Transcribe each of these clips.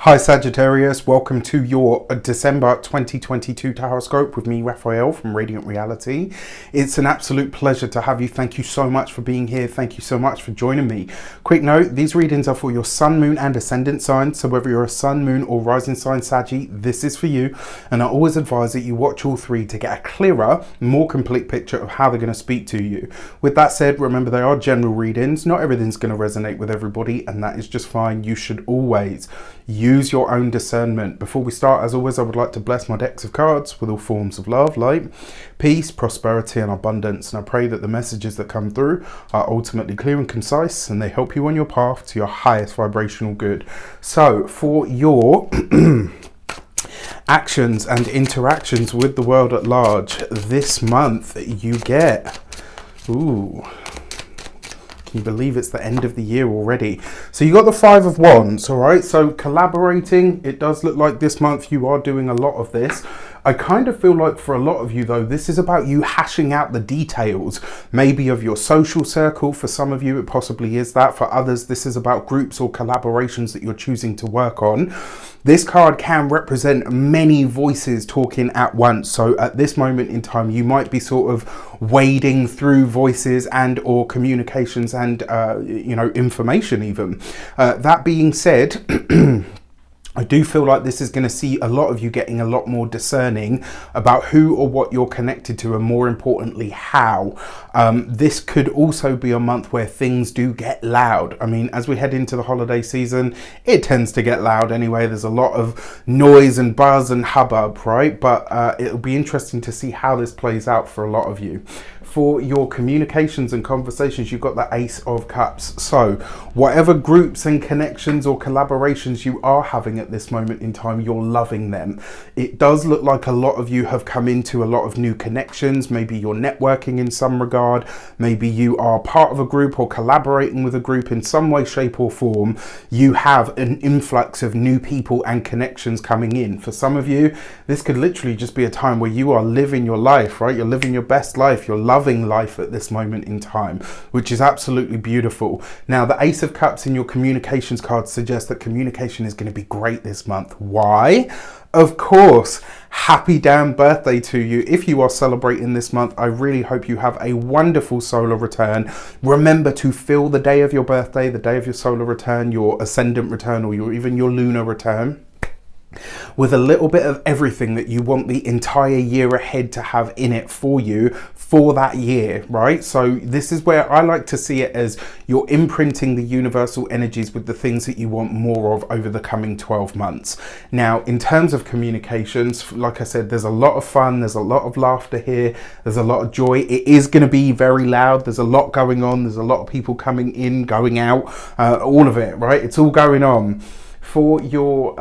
Hi Sagittarius, welcome to your December 2022 horoscope with me, Raphael from Reydiant Reality. It's an absolute pleasure to have you. Thank you so much for being here. Thank you so much for joining me. Quick note, these readings are for your sun, moon and ascendant signs. So whether you're a sun, moon or rising sign Saggy, this is for you. And I always advise that you watch all three to get a clearer, more complete picture of how they're going to speak to you. With that said, remember they are general readings. Not everything's going to resonate with everybody, and that is just fine. You should always use your own discernment. Before we start, as always, I would like to bless my decks of cards with all forms of love, light, peace, prosperity and abundance. And I pray that the messages that come through are ultimately clear and concise, and they help you on your path to your highest vibrational good. So for your actions and interactions with the world at large this month, you get... Can you believe it's the end of the year already? So you got the Five of Wands, all right? So collaborating, it does look like this month you are doing a lot of this. I kind of feel like for a lot of you though, this is about you hashing out the details, maybe of your social circle. For some of you, it possibly is that. For others, this is about groups or collaborations that you're choosing to work on. This card can represent many voices talking at once. So at this moment in time, you might be sort of wading through voices and or communications and, information even. That being said, I do feel like this is going to see a lot of you getting a lot more discerning about who or what you're connected to, and more importantly, how. This could also be a month where things do get loud. I mean, as we head into the holiday season, it tends to get loud anyway. There's a lot of noise and buzz and hubbub, right? But it'll be interesting to see how this plays out for a lot of you. For your communications and conversations, you've got the Ace of Cups. So whatever groups and connections or collaborations you are having at this moment in time, you're loving them. It does look like a lot of you have come into a lot of new connections. Maybe you're networking in some regard. Maybe you are part of a group or collaborating with a group in some way, shape or form. You have an influx of new people and connections coming in. For some of you, this could literally just be a time where you are living your life, right? You're living your best life. You're loving life at this moment in time, which is absolutely beautiful. Now, the Ace of Cups in your communications card suggests that communication is going to be great this month. Why? Of course, happy damn birthday to you. If you are celebrating this month, I really hope you have a wonderful solar return. Remember to fill the day of your birthday, the day of your solar return, your ascendant return, or even your lunar return, with a little bit of everything that you want the entire year ahead to have in it for you for that year, right? So this is where I like to see it as you're imprinting the universal energies with the things that you want more of over the coming 12 months. Now, in terms of communications, like I said, there's a lot of fun, there's a lot of laughter here, there's a lot of joy. It is going to be very loud. There's a lot going on. There's a lot of people coming in, going out, all of it, right? It's all going on. For your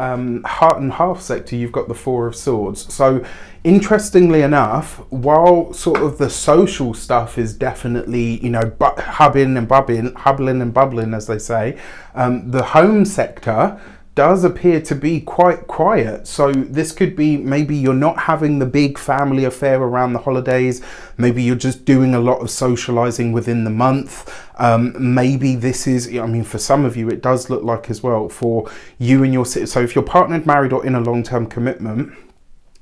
heart and half sector, you've got the Four of Swords. So interestingly enough, while sort of the social stuff is definitely, hubbling and bubbling, as they say, the home sector does appear to be quite quiet. So this could be, maybe you're not having the big family affair around the holidays. Maybe you're just doing a lot of socializing within the month. Maybe this is, for some of you, it does look like as well for you and your, so if you're partnered, married or in a long-term commitment,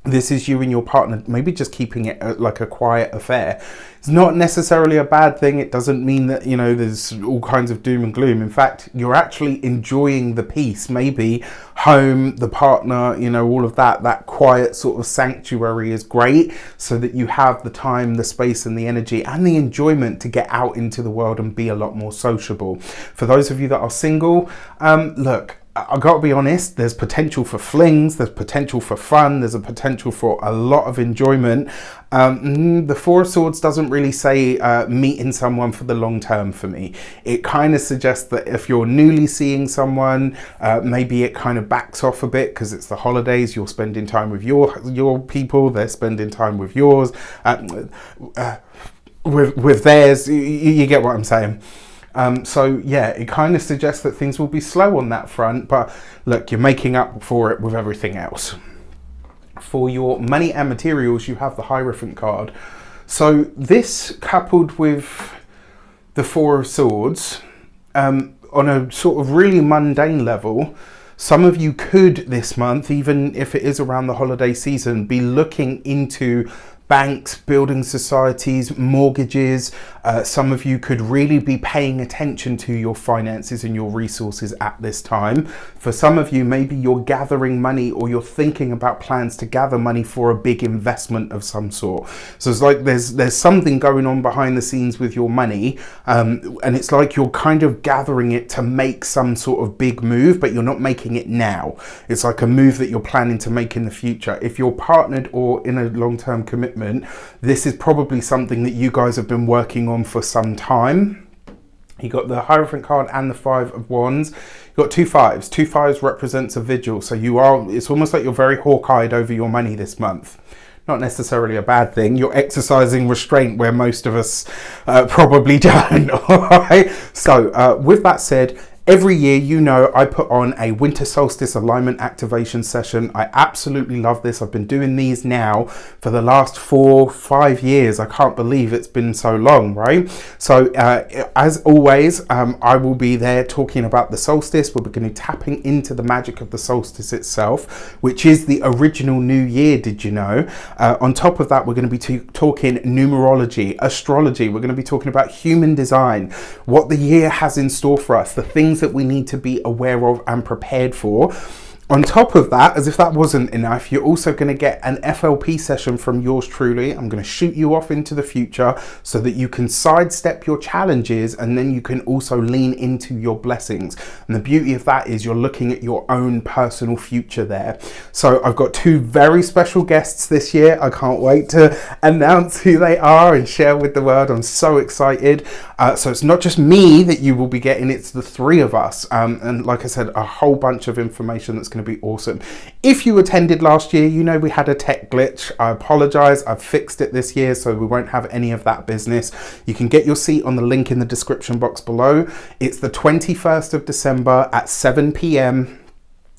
this is you and your partner maybe just keeping it like a quiet affair. It's not necessarily a bad thing. It doesn't mean that, there's all kinds of doom and gloom. In fact, you're actually enjoying the peace. Maybe home, the partner, all of that quiet sort of sanctuary is great, so that you have the time, the space and the energy and the enjoyment to get out into the world and be a lot more sociable. For those of you that are single, look, I gotta be honest, there's potential for flings, there's potential for fun, there's a potential for a lot of enjoyment. The Four of Swords doesn't really say meeting someone for the long term for me. It kind of suggests that if you're newly seeing someone, maybe it kind of backs off a bit because it's the holidays, you're spending time with your people, they're spending time with yours, with theirs, you get what I'm saying. So yeah, it kind of suggests that things will be slow on that front, but look, you're making up for it with everything else. For your money and materials, you have the Hierophant card. So this, coupled with the Four of Swords, on a sort of really mundane level, Some of you could this month, even if it is around the holiday season, be looking into banks, building societies, mortgages. Some of you could really be paying attention to your finances and your resources at this time. For some of you, maybe you're gathering money, or you're thinking about plans to gather money for a big investment of some sort. So it's like there's something going on behind the scenes with your money, and it's like you're kind of gathering it to make some sort of big move, but you're not making it now. It's like a move that you're planning to make in the future. If you're partnered or in a long-term commitment, this is probably something that you guys have been working on for some time. You got the Hierophant card and the Five of Wands. You got two fives. Two fives represents a vigil. So it's almost like you're very hawk-eyed over your money this month. Not necessarily a bad thing. You're exercising restraint where most of us probably don't. All right. So with that said, every year, you know, I put on a winter solstice alignment activation session. I absolutely love this. I've been doing these now for the last 4-5 years. I can't believe it's been so long, right? So as always, I will be there talking about the solstice. We're going to be tapping into the magic of the solstice itself, which is the original new year, did you know? On top of that, we're going to be talking numerology, astrology. We're going to be talking about human design, what the year has in store for us, the things that we need to be aware of and prepared for. On top of that, as if that wasn't enough, you're also going to get an FLP session from yours truly. I'm going to shoot you off into the future so that you can sidestep your challenges, and then you can also lean into your blessings. And the beauty of that is you're looking at your own personal future there. So I've got two very special guests this year. I can't wait to announce who they are and share with the world. I'm so excited. So it's not just me that you will be getting, it's the three of us. And like I said, a whole bunch of information that's going to be awesome. If you attended last year, you know we had a tech glitch. I apologize. I've fixed it this year, so we won't have any of that business. You can get your seat on the link in the description box below. It's the 21st of December at 7 p.m.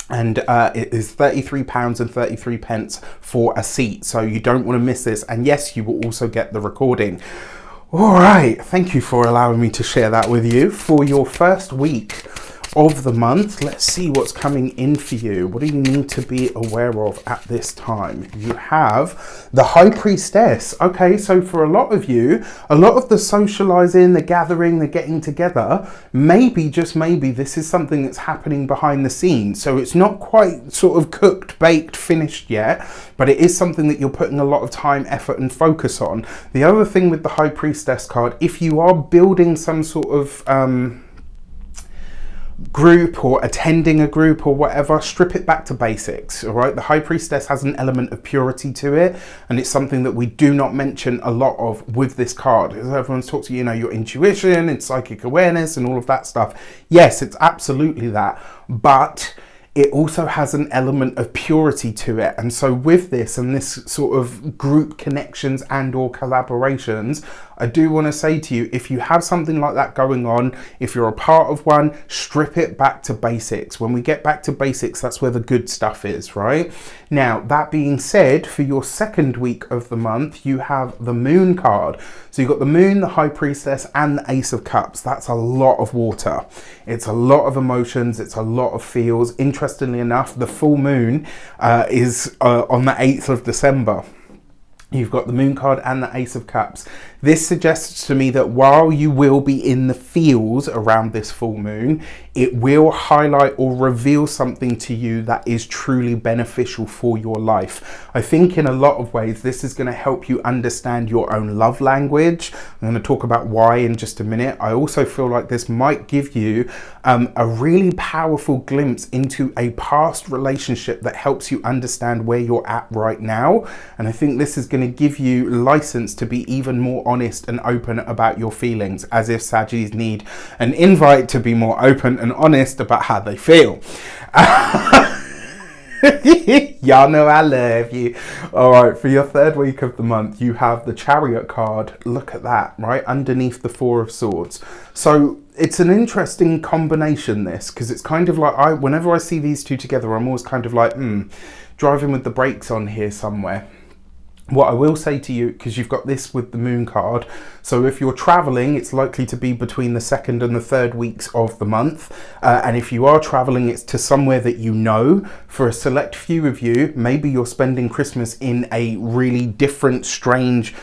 and it is £33.33 for a seat, so you don't want to miss this. And yes, you will also get the recording. All right, thank you for allowing me to share that with you. For your first week of the month, let's see what's coming in for you. What do you need to be aware of at this time? You have the High Priestess. Okay, so for a lot of you, a lot of the socializing, the gathering, the getting together, maybe, just maybe, this is something that's happening behind the scenes. So it's not quite sort of cooked, baked, finished yet, but it is something that you're putting a lot of time, effort, and focus on. The other thing with the High Priestess card, if you are building some sort of group or attending a group or whatever, strip it back to basics. All right, the High Priestess has an element of purity to it, and it's something that we do not mention a lot of with this card. As everyone's talked to, you know, your intuition and psychic awareness and all of that stuff. Yes, it's absolutely that, but it also has an element of purity to it. And so with this and this sort of group connections and or collaborations, I do want to say to you, if you have something like that going on, if you're a part of one, strip it back to basics. When we get back to basics, that's where the good stuff is, right? Now, that being said, for your second week of the month, you have the Moon card. So you've got the Moon, the High Priestess, and the Ace of Cups. That's a lot of water. It's a lot of emotions. It's a lot of feels. Interestingly enough, the full moon is on the 8th of December. You've got the Moon card and the Ace of Cups. This suggests to me that while you will be in the feels around this full moon, it will highlight or reveal something to you that is truly beneficial for your life. I think in a lot of ways, this is going to help you understand your own love language. I'm going to talk about why in just a minute. I also feel like this might give you a really powerful glimpse into a past relationship that helps you understand where you're at right now. And I think this is going to give you license to be even more honest and open about your feelings, as if Saggies need an invite to be more open and honest about how they feel. Y'all know I love you. All right, for your third week of the month, you have the Chariot card. Look at that, right underneath the Four of Swords. So it's an interesting combination, this, because it's kind of like, whenever I see these two together, I'm always kind of like, driving with the brakes on here somewhere. What I will say to you, because you've got this with the moon card, so if you're traveling, it's likely to be between the 2nd and the 3rd weeks of the month. And if you are traveling, it's to somewhere that you know. For a select few of you, maybe you're spending Christmas in a really different, strange,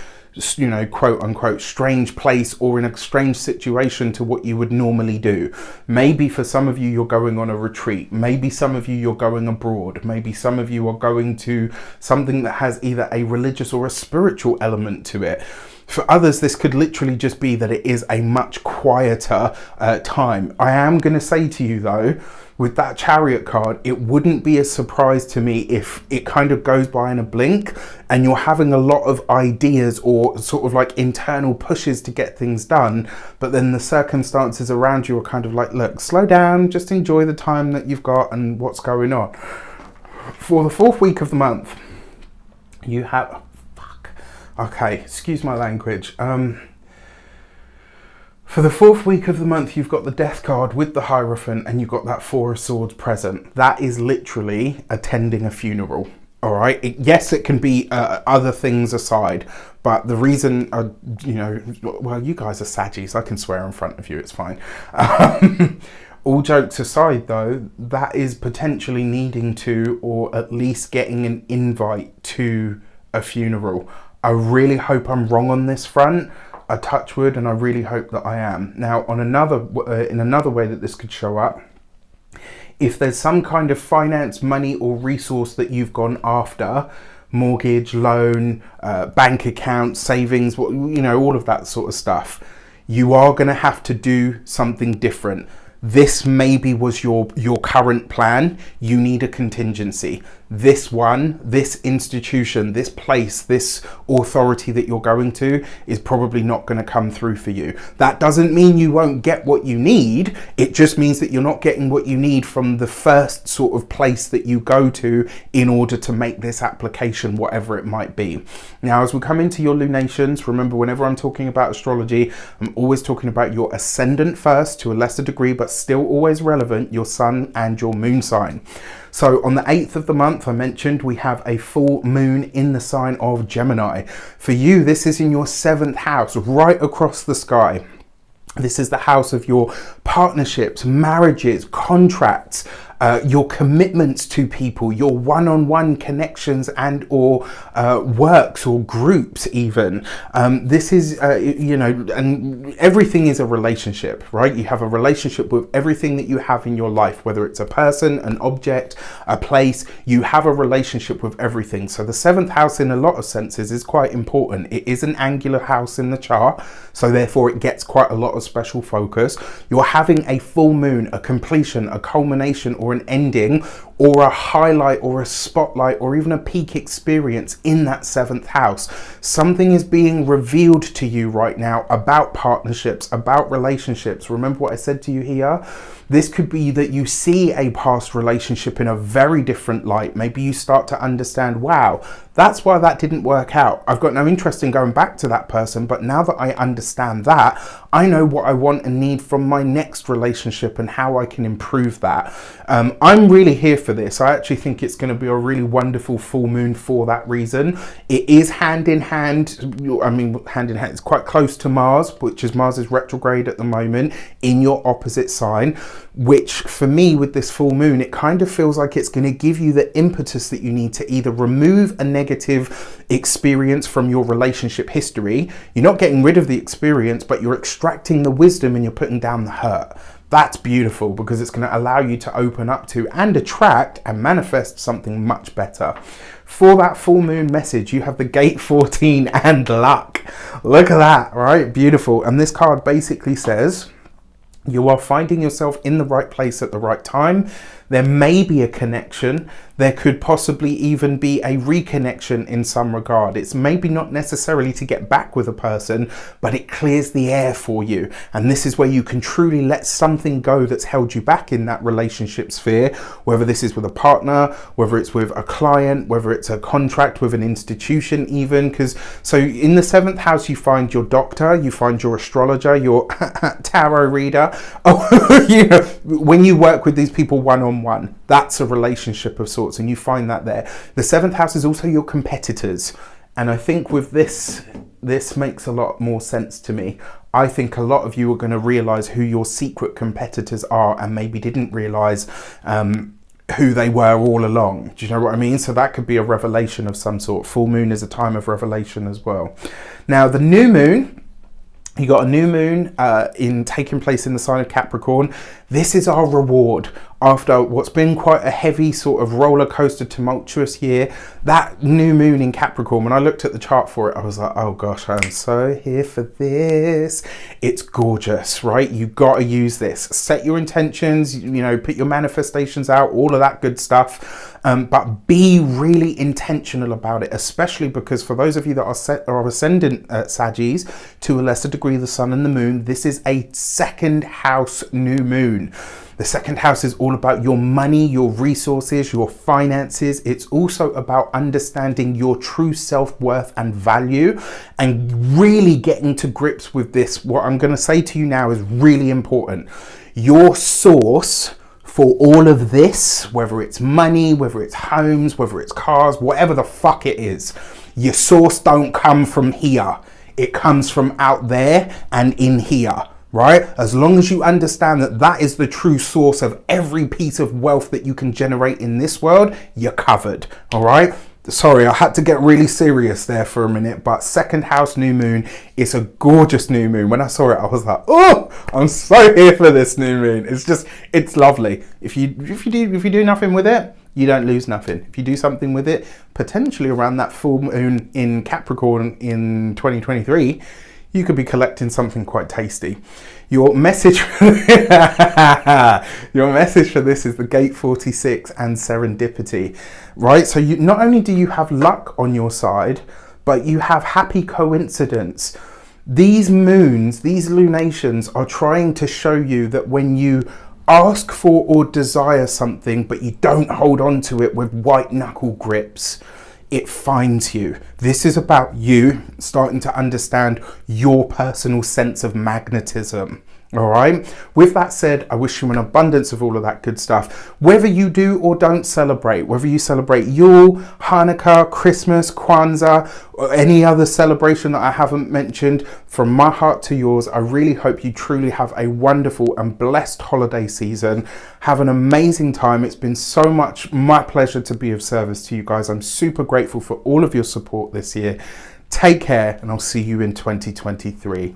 you know, quote unquote strange place or in a strange situation to what you would normally do. Maybe for some of you, you're going on a retreat. Maybe some of you, you're going abroad. Maybe some of you are going to something that has either a religious or a spiritual element to it. For others, this could literally just be that it is a much quieter time. I am going to say to you though, with that Chariot card, it wouldn't be a surprise to me if it kind of goes by in a blink and you're having a lot of ideas or sort of like internal pushes to get things done, but then the circumstances around you are kind of like, look, slow down, just enjoy the time that you've got and what's going on. For the 4th week of the month, you have, okay, excuse my language. For the 4th week of the month, you've got the Death card with the Hierophant and you've got that 4 of Swords present. That is literally attending a funeral. All right. Yes, it can be other things aside, but the reason, you know, well, you guys are Saggies. I can swear in front of you. It's fine. All jokes aside, though, that is potentially needing to, or at least getting an invite to a funeral. I really hope I'm wrong on this front. I touch wood, and I really hope that I am. Now, on in another way that this could show up, if there's some kind of finance, money, or resource that you've gone after, mortgage, loan, bank account, savings, you know, all of that sort of stuff, you are going to have to do something different. This maybe was your current plan. You need a contingency. This one, this institution, this place, this authority that you're going to is probably not going to come through for you. That doesn't mean you won't get what you need. It just means that you're not getting what you need from the first sort of place that you go to in order to make this application, whatever it might be. Now, as we come into your lunations, remember, whenever I'm talking about astrology, I'm always talking about your ascendant first, to a lesser degree, but still always relevant, your sun and your moon sign. So on the 8th of the month, I mentioned we have a full moon in the sign of Gemini. For you, this is in your 7th house, right across the sky. This is the house of your partnerships, marriages, contracts, your commitments to people, your one-on-one connections and or works or groups even. This is, you know, and everything is a relationship, right? You have a relationship with everything that you have in your life, whether it's a person, an object, a place, you have a relationship with everything. So the 7th house in a lot of senses is quite important. It is an angular house in the chart, so therefore it gets quite a lot of special focus. You're having a full moon, a completion, a culmination, or an ending, or a highlight or a spotlight or even a peak experience in that 7th house. Something is being revealed to you right now about partnerships, about relationships. Remember what I said to you here? This could be that you see a past relationship in a very different light. Maybe you start to understand, wow, that's why that didn't work out. I've got no interest in going back to that person, but now that I understand that, I know what I want and need from my next relationship and how I can improve that. I'm really here for this. I actually think it's going to be a really wonderful full moon for that reason. It is hand in hand. I mean, hand in hand, it's quite close to Mars, which is Mars is retrograde at the moment in your opposite sign, which for me with this full moon, it kind of feels like it's going to give you the impetus that you need to either remove a negative experience from your relationship history. You're not getting rid of the experience, but you're extracting the wisdom and you're putting down the hurt. That's beautiful because it's going to allow you to open up to and attract and manifest something much better. For that full moon message, you have the gate 14 and luck. Look at that, right? Beautiful. And this card basically says you are finding yourself in the right place at the right time. There may be a connection. There could possibly even be a reconnection in some regard. It's maybe not necessarily to get back with a person, but it clears the air for you. And this is where you can truly let something go that's held you back in that relationship sphere, whether this is with a partner, whether it's with a client, whether it's a contract with an institution even. Because so in the 7th house, you find your doctor, you find your astrologer, your tarot reader. Oh, you know, when you work with these people one-on-one, that's a relationship of sorts, and you find that there. The 7th house is also your competitors. And I think with this makes a lot more sense to me. I think a lot of you are going to realize who your secret competitors are and maybe didn't realize who they were all along. Do you know what I mean? So that could be a revelation of some sort. Full moon is a time of revelation as well. Now, the new moon, you got a new moon taking place in the sign of Capricorn. This is our reward after what's been quite a heavy sort of roller coaster, tumultuous year. That new moon in Capricorn, when I looked at the chart for it, I was like, oh gosh, I'm so here for this. It's gorgeous, right? You got to use this. Set your intentions, you know, put your manifestations out, all of that good stuff. But be really intentional about it, especially because for those of you that are ascendant Saggies, to a lesser degree the sun and the moon, this is a second house new moon. The second house is all about your money, your resources, your finances. It's also about understanding your true self-worth and value and really getting to grips with this. What I'm going to say to you now is really important. Your source for all of this, whether it's money, whether it's homes, whether it's cars, whatever the fuck it is, your source don't come from here. It comes from out there and in here. Right? As long as you understand that that is the true source of every piece of wealth that you can generate in this world, you're covered. All right? Sorry, I had to get really serious there for a minute, but second house new moon is a gorgeous new moon. When I saw it, I was like, oh, I'm so here for this new moon. It's lovely. If you do nothing with it, you don't lose nothing. If you do something with it, potentially around that full moon in Capricorn in 2023, you could be collecting something quite tasty. Your message for this is the gate 46 and serendipity, right? So you not only do you have luck on your side, but you have happy coincidence. These moons, these lunations are trying to show you that when you ask for or desire something, but you don't hold on to it with white knuckle grips, it finds you. This is about you starting to understand your personal sense of magnetism. All right. With that said, I wish you an abundance of all of that good stuff. Whether you do or don't celebrate, whether you celebrate Yule, Hanukkah, Christmas, Kwanzaa, or any other celebration that I haven't mentioned, from my heart to yours, I really hope you truly have a wonderful and blessed holiday season. Have an amazing time. It's been so much my pleasure to be of service to you guys. I'm super grateful for all of your support this year. Take care, and I'll see you in 2023.